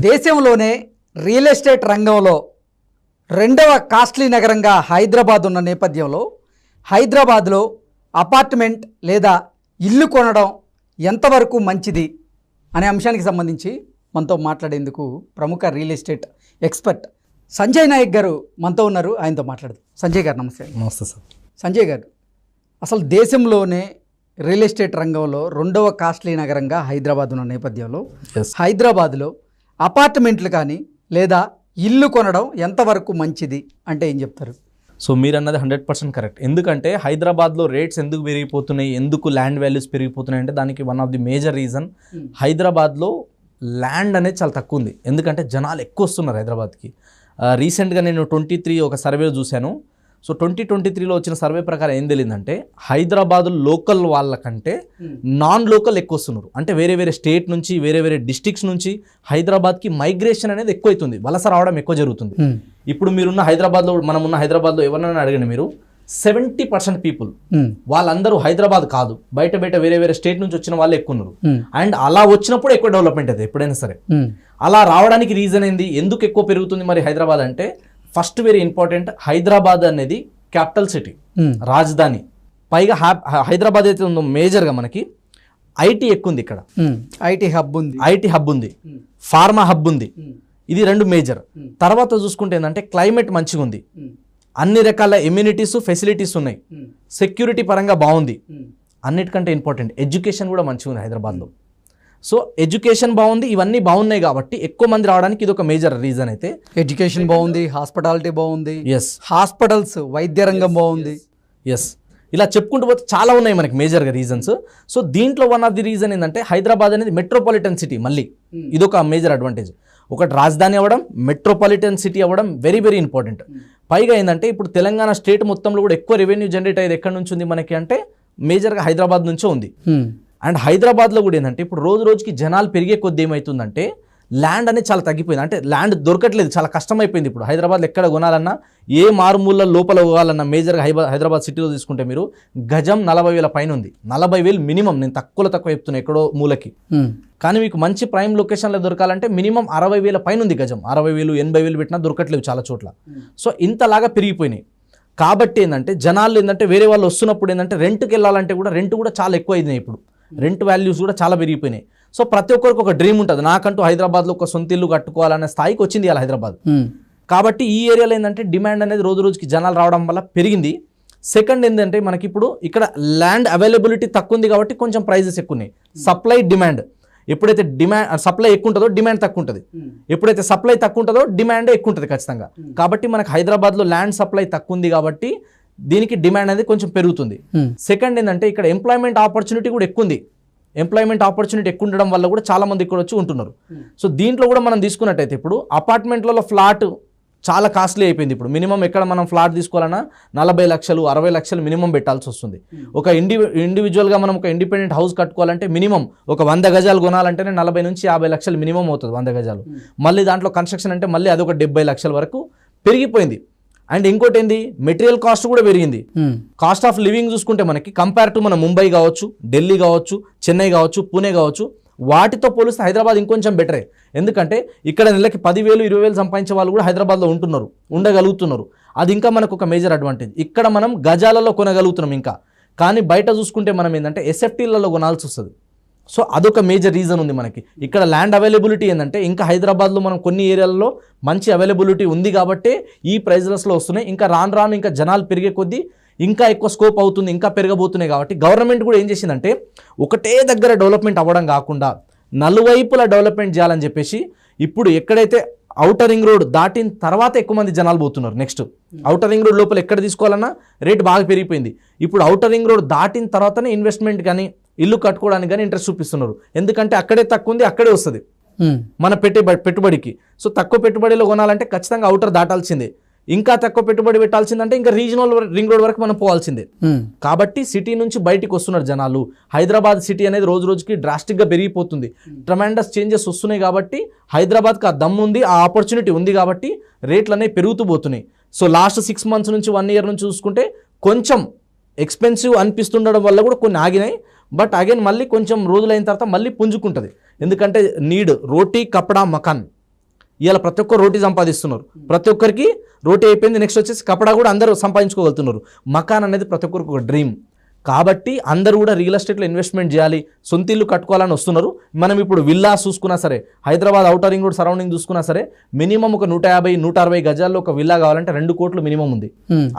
దేశంలోనే real estate రంగంలో రెండవ కాస్ట్లీ నగరంగా హైదరాబాద్ ఉన్న నేపథ్యంలో హైదరాబాద్లో అపార్ట్మెంట్ లేదా ఇల్లు కొనడం ఎంతవరకు మంచిది అనే అంశానికి సంబంధించి మనతో మాట్లాడేందుకు ప్రముఖ real estate expert Sanjay Nayak గారు మనతో ఉన్నారు. ఆయనతో మాట్లాడదు. సంజయ్ గారు నమస్తే. నమస్తే సార్. సంజయ్ గారు, అసలు దేశంలోనే రియల్ ఎస్టేట్ రంగంలో రెండవ కాస్ట్లీ నగరంగా హైదరాబాద్ ఉన్న నేపథ్యంలో హైదరాబాద్లో అపార్ట్మెంట్లు కానీ లేదా ఇల్లు కొనడం ఎంతవరకు మంచిది అంటే ఏం చెప్తారు? సో మీరు అన్నది 100% కరెక్ట్. ఎందుకంటే హైదరాబాద్లో రేట్స్ ఎందుకు పెరిగిపోతున్నాయి, ఎందుకు ల్యాండ్ వాల్యూస్ పెరిగిపోతున్నాయి అంటే దానికి one of the major reason హైదరాబాద్లో ల్యాండ్ అనేది చాలా తక్కువ ఉంది. ఎందుకంటే జనాలు ఎక్కువ వస్తున్నారు హైదరాబాద్కి. రీసెంట్గా నేను 23 ఒక సర్వే చూశాను. సో 2023లో వచ్చిన సర్వే ప్రకారం ఏం తెలియదంటే హైదరాబాద్ లోకల్ వాళ్ళకంటే నాన్ లోకల్ ఎక్కువ వస్తున్నారు. అంటే వేరే వేరే స్టేట్ నుంచి వేరే వేరే డిస్ట్రిక్ట్స్ నుంచి హైదరాబాద్కి మైగ్రేషన్ అనేది ఎక్కువ అవుతుంది, వలస రావడం ఎక్కువ జరుగుతుంది. ఇప్పుడు మీరున్న హైదరాబాద్లో, మనం ఉన్న హైదరాబాద్లో ఎవరినైనా అడగండి మీరు, 70% పీపుల్ వాళ్ళందరూ హైదరాబాద్ కాదు, బయట వేరే వేరే స్టేట్ నుంచి వచ్చిన వాళ్ళు ఎక్కువ ఉన్నారు. అండ్ అలా వచ్చినప్పుడు ఎక్కువ డెవలప్మెంట్ అవుతుంది ఎప్పుడైనా సరే. అలా రావడానికి రీజన్ ఏంది, ఎందుకు ఎక్కువ పెరుగుతుంది మరి హైదరాబాద్ అంటే? ఫస్ట్ వెరీ ఇంపార్టెంట్, హైదరాబాద్ అనేది క్యాపిటల్ సిటీ, రాజధాని. పైగా హైదరాబాద్ అయితే ఉందో మేజర్గా మనకి ఐటీ ఎక్కువ ఉంది ఇక్కడ. ఐటీ హబ్ ఉంది, ఫార్మా హబ్ ఉంది. ఇది రెండు మేజర్. తర్వాత చూసుకుంటే ఏంటంటే క్లైమేట్ మంచిగా ఉంది, అన్ని రకాల ఎమ్యూనిటీస్ ఫెసిలిటీస్ ఉన్నాయి, సెక్యూరిటీ పరంగా బాగుంది. అన్నిటికంటే ఇంపార్టెంట్ ఎడ్యుకేషన్ కూడా మంచిగా ఉంది హైదరాబాద్లో. సో ఎడ్యుకేషన్ బాగుంది, ఇవన్నీ బాగున్నాయి కాబట్టి ఎక్కువ మంది రావడానికి ఇది ఒక మేజర్ రీజన్. అయితే ఎడ్యుకేషన్ బాగుంది, హాస్పిటాలిటీ బాగుంది, ఎస్, హాస్పిటల్స్ వైద్య రంగం బాగుంది, ఎస్, ఇలా చెప్పుకుంటూ పోతే చాలా ఉన్నాయి మనకి మేజర్గా రీజన్స్. సో దీంట్లో వన్ ఆఫ్ ది రీజన్ ఏంటంటే హైదరాబాద్ అనేది మెట్రోపాలిటన్ సిటీ. మళ్ళీ ఇదొక మేజర్ అడ్వాంటేజ్. ఒకటి రాజధాని అవ్వడం, మెట్రోపాలిటన్ సిటీ అవ్వడం వెరీ వెరీ ఇంపార్టెంట్. పైగా ఏంటంటే ఇప్పుడు తెలంగాణ స్టేట్ మొత్తంలో కూడా ఎక్కువ రెవెన్యూ జనరేట్ అయ్యేది ఎక్కడి నుంచి ఉంది మనకి అంటే మేజర్గా హైదరాబాద్ నుంచే ఉంది. అండ్ హైదరాబాద్లో కూడా ఏంటంటే ఇప్పుడు రోజు రోజుకి జనాలు పెరిగే కొద్ది ఏమవుతుందంటే ల్యాండ్ అనేది చాలా తగ్గిపోయింది. అంటే ల్యాండ్ దొరకట్లేదు, చాలా కష్టమైపోయింది. ఇప్పుడు హైదరాబాద్లో ఎక్కడ కొనాలన్నా, ఏ మారుమూల లోపల పోవాలన్నా మేజర్గా హైదరాబాద్ సిటీలో తీసుకుంటే మీరు గజం 40,000 పైన ఉంది. 40,000 మినిమం. నేను తక్కువ చెప్తున్నా ఎక్కడో మూలకి. కానీ మీకు మంచి ప్రైమ్ లొకేషన్లో దొరకాలంటే మినిమం 60,000 పైన ఉంది గజం. 60,000 80,000 పెట్టినా దొరకట్లేదు చాలా చోట్ల. సో ఇంతలాగా పెరిగిపోయినాయి. కాబట్టి ఏంటంటే జనాలు ఏంటంటే వేరే వాళ్ళు వస్తున్నప్పుడు ఏంటంటే రెంట్కి వెళ్ళాలంటే కూడా రెంట్ కూడా చాలా ఎక్కువ అయింది. ఇప్పుడు రెంట్ వాల్యూస్ కూడా చాలా పెరిగిపోయినాయి. సో ప్రతి ఒక్కరికి ఒక డ్రీమ్ ఉంటుంది, నాకంటూ హైదరాబాద్లో ఒక సొంత ఇల్లు కట్టుకోవాలనే స్థాయికి వచ్చింది ఇలా హైదరాబాద్. కాబట్టి ఈ ఏరియాలో ఏంటంటే డిమాండ్ అనేది రోజు రోజుకి జనాలు రావడం వల్ల పెరిగింది. సెకండ్ ఏంటంటే మనకి ఇప్పుడు ఇక్కడ ల్యాండ్ అవైలబిలిటీ తక్కువ ఉంది కాబట్టి కొంచెం ప్రైజెస్ ఎక్కువ ఉన్నాయి. సప్లై డిమాండ్, ఎప్పుడైతే సప్లై ఎక్కువ ఉంటుందో డిమాండ్ తక్కువ ఉంటుంది, ఎప్పుడైతే సప్లై తక్కువ ఉంటుందో డిమాండ్ ఎక్కువ ఉంటుంది ఖచ్చితంగా. కాబట్టి మనకు హైదరాబాద్లో ల్యాండ్ సప్లై తక్కువ ఉంది కాబట్టి దీనికి డిమాండ్ అనేది కొంచెం పెరుగుతుంది. సెకండ్ ఏంటంటే ఇక్కడ ఎంప్లాయ్మెంట్ ఆపర్చునిటీ కూడా ఎక్కువ ఉంది. ఎంప్లాయ్మెంట్ ఆపర్చునిటీ ఎక్కువ ఉండడం వల్ల కూడా చాలా మంది ఇక్కడ వచ్చి ఉంటున్నారు. సో దీంట్లో కూడా మనం తీసుకున్నట్టయితే ఇప్పుడు అపార్ట్మెంట్లలో ఫ్లాట్ చాలా కాస్ట్లీ అయిపోయింది. ఇప్పుడు మినిమం ఎక్కడ మనం ఫ్లాట్ తీసుకోవాలన్నా 40 లక్షలు 60 లక్షలు మినిమం పెట్టాల్సి వస్తుంది. ఒక ఇండివిజువల్గా మనం ఒక ఇండిపెండెంట్ హౌస్ కట్టుకోవాలంటే మినిమం ఒక 100 గజాలు కొనాలంటేనే 40 నుంచి 50 లక్షలు మినిమం అవుతుంది 100 గజాలు. మళ్ళీ దాంట్లో కన్స్ట్రక్షన్ అంటే మళ్ళీ అదొక 70 లక్షల వరకు పెరిగిపోయింది. అండ్ ఇంకోటి ఏంది, మెటీరియల్ కాస్ట్ కూడా పెరిగింది. కాస్ట్ ఆఫ్ లివింగ్ చూసుకుంటే మనకి కంపేర్ టు మన ముంబై కావచ్చు, ఢిల్లీ కావచ్చు, చెన్నై కావచ్చు, పూణే కావచ్చు, వాటితో పోలిస్తే హైదరాబాద్ ఇంకొంచెం బెటరే. ఎందుకంటే ఇక్కడ నెలకి 10,000 20,000 సంపాదించే వాళ్ళు కూడా హైదరాబాద్లో ఉండగలుగుతున్నారు. అది ఇంకా మనకు ఒక మేజర్ అడ్వాంటేజ్. ఇక్కడ మనం గజాలలో కొనగలుగుతున్నాం ఇంకా. కానీ బయట చూసుకుంటే మనం ఏంటంటే ఎస్ఎఫ్టీలలో కొనాల్సి వస్తుంది. సో అదొక మేజర్ రీజన్ ఉంది మనకి. ఇక్కడ ల్యాండ్ అవైలబిలిటీ ఏంటంటే ఇంకా హైదరాబాద్లో మనం కొన్ని ఏరియాలలో మంచి అవైలబిలిటీ ఉంది కాబట్టి ఈ ప్రైజెస్లో వస్తున్నాయి. ఇంకా రాను ఇంకా జనాలు పెరిగే కొద్దీ ఇంకా ఎక్కువ స్కోప్ అవుతుంది, ఇంకా పెరగబోతున్నాయి. కాబట్టి గవర్నమెంట్ కూడా ఏం చేసిందంటే ఒకటే దగ్గర డెవలప్మెంట్ అవ్వడం కాకుండా నలువైపులా డెవలప్మెంట్ చేయాలని చెప్పేసి ఇప్పుడు ఎక్కడైతే ఔటర్ రింగ్ రోడ్ దాటిన తర్వాత ఎక్కువ మంది జనాలు పోతున్నారు. నెక్స్ట్ ఔటర్ రింగ్ రోడ్ లోపల ఎక్కడ తీసుకోవాలన్నా రేట్ బాగా పెరిగిపోయింది. ఇప్పుడు ఔటర్ రింగ్ రోడ్ దాటిన తర్వాతనే ఇన్వెస్ట్మెంట్ కానీ ఇల్లు కట్టుకోవడానికి కానీ ఇంట్రెస్ట్ చూపిస్తున్నారు. ఎందుకంటే అక్కడే తక్కువ ఉంది, అక్కడే వస్తుంది మన పెట్టుబడికి. సో తక్కువ పెట్టుబడిలో కొనాలంటే ఖచ్చితంగా ఔటర్ దాటాల్సిందే. ఇంకా తక్కువ పెట్టుబడి పెట్టాల్సిందంటే ఇంకా రీజనల్ రింగ్ రోడ్ వరకు మనం పోవాల్సిందే. కాబట్టి సిటీ నుంచి బయటికి వస్తున్నారు జనాలు. హైదరాబాద్ సిటీ అనేది రోజు రోజుకి డ్రాస్టిక్గా పెరిగిపోతుంది. ట్రమాండస్ చేంజెస్ వస్తున్నాయి కాబట్టి హైదరాబాద్కి ఆ దమ్ము ఉంది, ఆ ఆపర్చునిటీ ఉంది కాబట్టి రేట్లు అనేవి పెరుగుతూ పోతున్నాయి. సో లాస్ట్ 6 మంత్స్ నుంచి 1 ఇయర్ నుంచి చూసుకుంటే కొంచెం ఎక్స్పెన్సివ్ అనిపిస్తుండడం వల్ల కూడా కొన్ని ఆగినాయి. బట్ అగైన్ మళ్ళీ కొంచెం రోజులైన తర్వాత మళ్ళీ పుంజుకుంటుంది. ఎందుకంటే నీడ్ రోటీ కపడా మకాన్ ఇవాళ ప్రతి ఒక్కరు రోటీ సంపాదిస్తున్నారు, ప్రతి ఒక్కరికి రోటీ అయిపోయింది, నెక్స్ట్ వచ్చేసి కపడా కూడా అందరూ సంపాదించుకోగలుగుతున్నారు. మకాన్ అనేది ప్రతి ఒక్కరికి ఒక డ్రీమ్. కాబట్టి అందరూ కూడా రియల్ ఎస్టేట్లో ఇన్వెస్ట్మెంట్ చేయాలి, సొంత ఇల్లు కట్టుకోవాలని వస్తున్నారు. మనం ఇప్పుడు విల్లాస్ చూసుకున్నా సరే, Hyderabad outer ring road surrounding చూసుకున్నా సరే, మినిమం ఒక 150-160 గజాల్లో ఒక విల్లా కావాలంటే 2 కోట్లు మినిమం ఉంది.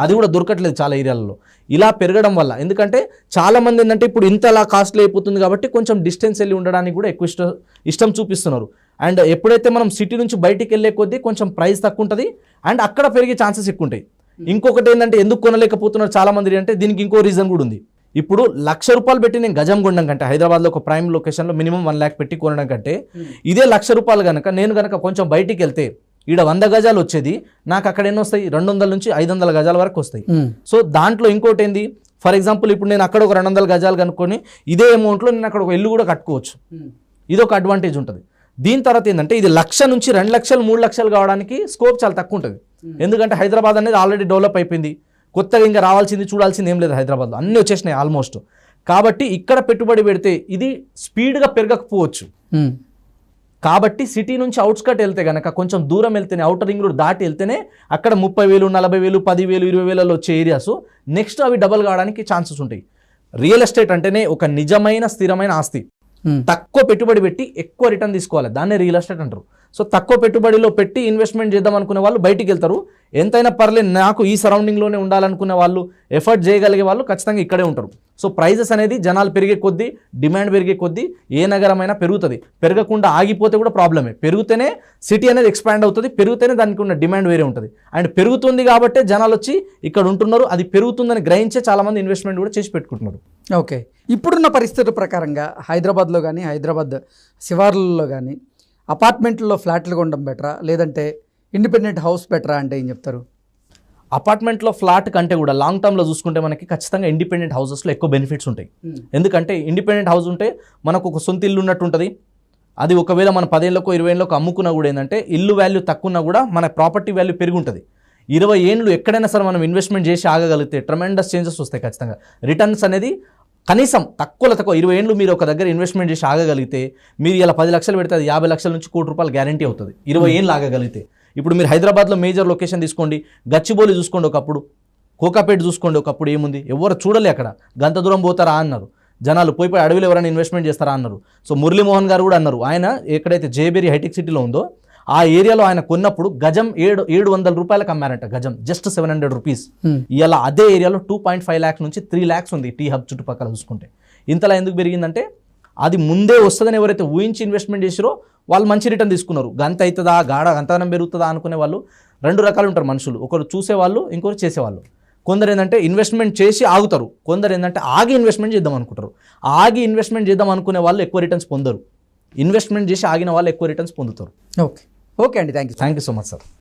అది కూడా దొరకట్లేదు చాలా ఏరియాలలో. ఇలా పెరగడం వల్ల, ఎందుకంటే చాలా మంది ఏంటంటే ఇప్పుడు ఇంతలా కాస్ట్లీ అయిపోతుంది కాబట్టి కొంచెం డిస్టెన్స్ వెళ్ళి ఉండడానికి కూడా ఎక్కువ ఇష్టం చూపిస్తున్నారు. అండ్ ఎప్పుడైతే మనం సిటీ నుంచి బయటికి వెళ్ళే కొద్దీ కొంచెం ప్రైస్ తక్కువ ఉంటుంది అండ్ అక్కడ పెరిగే ఛాన్సెస్ ఎక్కువ ఉంటాయి. ఇంకొకటి ఏంటంటే ఎందుకు కొనలేకపోతున్నారు చాలా మంది అంటే దీనికి ఇంకో రీజన్ కూడా ఉంది. ఇప్పుడు ₹1,00,000 పెట్టి నేను గజం కొనడం కంటే, హైదరాబాద్లో ఒక ప్రైమ్ లొకేషన్లో మినిమం 1 lakh పెట్టి కొనడం కంటే ఇదే ₹1,00,000 కనుక నేను కనుక కొంచెం బయటికి వెళ్తే ఈడ 100 గజాలు వచ్చేది నాకు అక్కడ ఎన్ని వస్తాయి, 200 నుంచి 500 గజాల వరకు వస్తాయి. సో దాంట్లో ఇంకోటి ఏంది, ఫర్ ఎగ్జాంపుల్ ఇప్పుడు నేను అక్కడ ఒక 200 గజాలు కనుక్కొని ఇదే అమౌంట్లో నేను అక్కడ ఒక ఇల్లు కూడా కట్టుకోవచ్చు. ఇది ఒక అడ్వాంటేజ్ ఉంటుంది. దీని తర్వాత ఏంటంటే ఇది 1,00,000 నుంచి 2 లక్షలు 3 లక్షలు కావడానికి స్కోప్ చాలా తక్కువ ఉంటుంది. ఎందుకంటే హైదరాబాద్ అనేది ఆల్రెడీ డెవలప్ అయిపోయింది, కొత్తగా ఇంకా రావాల్సింది చూడాల్సింది ఏం లేదు, హైదరాబాద్లో అన్నీ వచ్చేసినాయి ఆల్మోస్ట్. కాబట్టి ఇక్కడ పెట్టుబడి పెడితే ఇది స్పీడ్గా పెరగకపోవచ్చు. కాబట్టి సిటీ నుంచి అవుట్స్కట్ వెళ్తే కనుక కొంచెం దూరం వెళ్తేనే, అవుటర్ రింగ్ రోడ్ దాటి వెళ్తేనే అక్కడ 30,000, 40,000, 10,000, 20,000 వచ్చే ఏరియాస్ నెక్స్ట్ అవి డబల్ కావడానికి ఛాన్సెస్ ఉంటాయి. రియల్ ఎస్టేట్ అంటేనే ఒక నిజమైన స్థిరమైన ఆస్తి. తక్కువ పెట్టుబడి పెట్టి ఎక్కువ రిటర్న్ తీసుకోవాలి, దాన్నే రియల్ ఎస్టేట్ అంటారు. సో తక్కువ పెట్టుబడిలో పెట్టి ఇన్వెస్ట్మెంట్ చేద్దాం అనుకునే వాళ్ళు బయటికి వెళ్తారు. ఎంతైనా పర్లేదు నాకు ఈ సరౌండింగ్లోనే ఉండాలనుకునే వాళ్ళు, ఎఫర్ట్ చేయగలిగే వాళ్ళు ఖచ్చితంగా ఇక్కడే ఉంటారు. సో ప్రైజెస్ అనేది జనాలు పెరిగే కొద్దీ, డిమాండ్ పెరిగే కొద్దీ ఏ నగరమైనా పెరుగుతుంది. పెరగకుండా ఆగిపోతే కూడా ప్రాబ్లమే. పెరిగితేనే సిటీ అనేది ఎక్స్పాండ్ అవుతుంది, పెరిగితేనే దానికి ఉన్న డిమాండ్ వేరే ఉంటుంది. అండ్ పెరుగుతుంది కాబట్టే జనాలు వచ్చి ఇక్కడ ఉంటున్నారు. అది పెరుగుతుందని గ్రహించే చాలామంది ఇన్వెస్ట్మెంట్ కూడా చేసి పెట్టుకుంటున్నారు. ఓకే, ఇప్పుడున్న పరిస్థితుల ప్రకారంగా హైదరాబాద్లో కానీ, హైదరాబాద్ శివార్లలో కానీ అపార్ట్మెంట్లో ఫ్లాట్లు కొనడం బెటరా, లేదంటే ఇండిపెండెంట్ హౌస్ బెటరా అంటే ఏం చెప్తారు? అపార్ట్మెంట్లో ఫ్లాట్ కంటే కూడా లాంగ్ టర్మ్లో చూసుకుంటే మనకి ఖచ్చితంగా ఇండిపెండెంట్ హౌసెస్లో ఎక్కువ బెనిఫిట్స్ ఉంటాయి. ఎందుకంటే ఇండిపెండెంట్ హౌస్ ఉంటే మనకు ఒక సొంత ఇల్లు ఉన్నట్టు ఉంటుంది. అది ఒకవేళ మన 10 ఏళ్ళకో 20 ఏళ్ళకో అమ్ముకున్నా కూడా ఏంటంటే ఇల్లు వాల్యూ తక్కువ ఉన్నా కూడా మన ప్రాపర్టీ వాల్యూ పెరిగి ఉంటుంది. 20 ఏళ్ళు ఎక్కడైనా సరే మనం ఇన్వెస్ట్మెంట్ చేసి ఆగగలిగితే ట్రమెండస్ చేంజెస్ వస్తాయి. ఖచ్చితంగా రిటర్న్స్ అనేది కనీసం తక్కువ 20 ఏళ్ళు మీరు ఒక దగ్గర ఇన్వెస్ట్మెంట్ చేసి ఆగగలిగితే మీరు ఇలా 10 లక్షలు పెడితే అది 50 లక్షల నుంచి ₹1,00,00,000 గ్యారంటీ అవుతుంది 20 ఏళ్ళు ఆగగలిగితే. ఇప్పుడు మీరు హైదరాబాద్లో మేజర్ లొకేషన్ తీసుకోండి, గచ్చిబౌలి చూసుకోండి, ఒకప్పుడు కోకాపేట చూసుకోండి, ఒకప్పుడు ఏముంది ఎవరు చూడలే, అక్కడ గంత దూరం పోతారా అన్నారు జనాలు, పోయి అడవిలో ఎవరైనా ఇన్వెస్ట్మెంట్ చేస్తారా అన్నారు. సో మురళీమోహన్ గారు కూడా అన్నారు, ఆయన ఎక్కడైతే జేబేరి హైటెక్ సిటీలో ఉందో ఆ ఏరియాలో ఆయన కొన్నప్పుడు గజం ₹700 అమ్మారంట, గజం జస్ట్ ₹700. ఇలా అదే ఏరియాలో 2.5 lakhs నుంచి 3 lakhs ఉంది టీ హబ్ చుట్టుపక్కల చూసుకుంటే. ఇంతలా ఎందుకు పెరిగిందంటే అది ముందే వస్తుందని ఎవరైతే ఊహించి ఇన్వెస్ట్మెంట్ చేసారో వాళ్ళు మంచి రిటర్న్ తీసుకున్నారు. గంత అవుతుందా, గంతనం పెరుగుతుందా అనుకునే వాళ్ళు 2 రకాలు ఉంటారు మనుషులు. ఒకరు చూసేవాళ్ళు, ఇంకొకరు చేసేవాళ్ళు. కొందరు ఏంటంటే ఇన్వెస్ట్మెంట్ చేసి ఆగుతారు, కొందరు ఏంటంటే ఆగి ఇన్వెస్ట్మెంట్ చేద్దాం అనుకుంటారు. ఆగి ఇన్వెస్ట్మెంట్ చేద్దాం అనుకునే వాళ్ళు ఎక్కువ రిటర్న్స్ పొందరు, ఇన్వెస్ట్మెంట్ చేసి ఆగిన వాళ్ళు ఎక్కువ రిటర్న్స్ పొందుతారు. ఓకే అండి, thank you so much sir.